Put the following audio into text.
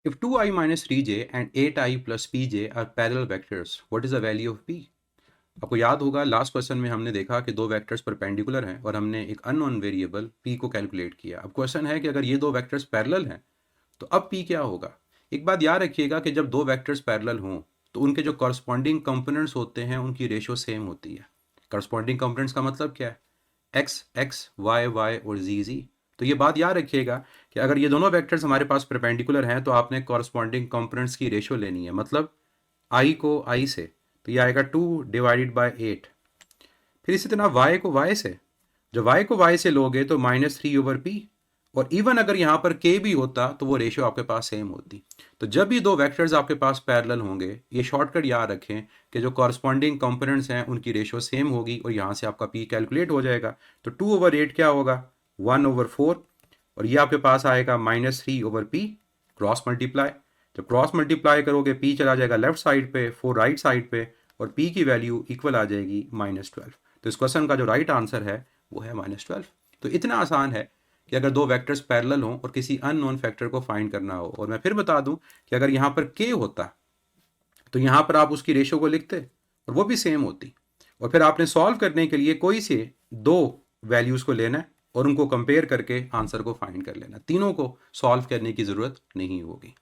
If 2i minus 3j and 8i plus pj are parallel vectors, what is the value of p? आपको याद होगा last question में हमने देखा कि दो वेक्टर्स परपेंडिकुलर हैं और हमने एक अननोन वेरिएबल p को कैलकुलेट किया। अब क्वेश्चन है कि अगर ये दो वेक्टर्स पैरेलल हैं तो अब p क्या होगा। एक बात याद रखिएगा कि जब दो वेक्टर्स पैरेलल हों तो उनके जो कॉरस्पॉन्डिंग कंपोनेंट्स होते हैं उनकी रेशियो सेम होती है। कॉरस्पॉन्डिंग कंपोनेंट्स का मतलब क्या है, एक्स एक्स, वाई वाई और जी जी। तो ये बात याद रखिएगा कि अगर ये दोनों वेक्टर्स हमारे पास परपेंडिकुलर हैं तो आपने कॉरस्पॉन्डिंग कंपोनेंट्स की रेशियो लेनी है। मतलब आई को आई से तो ये आएगा 2/8। फिर इसी तरह y को y से, जब y को y से लोगे तो -3/p। और इवन अगर यहाँ पर k भी होता तो वो रेशियो आपके पास सेम होती। तो जब भी दो वेक्टर्स आपके पास पैरेलल होंगे, ये शॉर्टकट याद रखें कि जो कॉरस्पॉन्डिंग कंपोनेंट्स हैं उनकी रेशियो सेम होगी और यहाँ से आपका p कैलकुलेट हो जाएगा। तो 2/8 क्या होगा, 1/4। और ये आपके पास आएगा -3/p क्रॉस मल्टीप्लाई। जब क्रॉस मल्टीप्लाई करोगे p चला जाएगा लेफ्ट साइड पे, 4 राइट साइड पे, और p की वैल्यू इक्वल आ जाएगी -12। तो इस क्वेश्चन का जो राइट आंसर है वो है -12। तो इतना आसान है कि अगर दो वेक्टर्स पैरेलल हों और किसी अननोन फैक्टर को फाइंड करना हो। और मैं फिर बता दूं कि अगर यहाँ पर k होता तो यहाँ पर आप उसकी रेशियो को लिखते और वो भी सेम होती। और फिर आपने सॉल्व करने के लिए कोई से दो वैल्यूज़ को लेना है और उनको कंपेयर करके आंसर को फाइंड कर लेना। तीनों को सॉल्व करने की ज़रूरत नहीं होगी।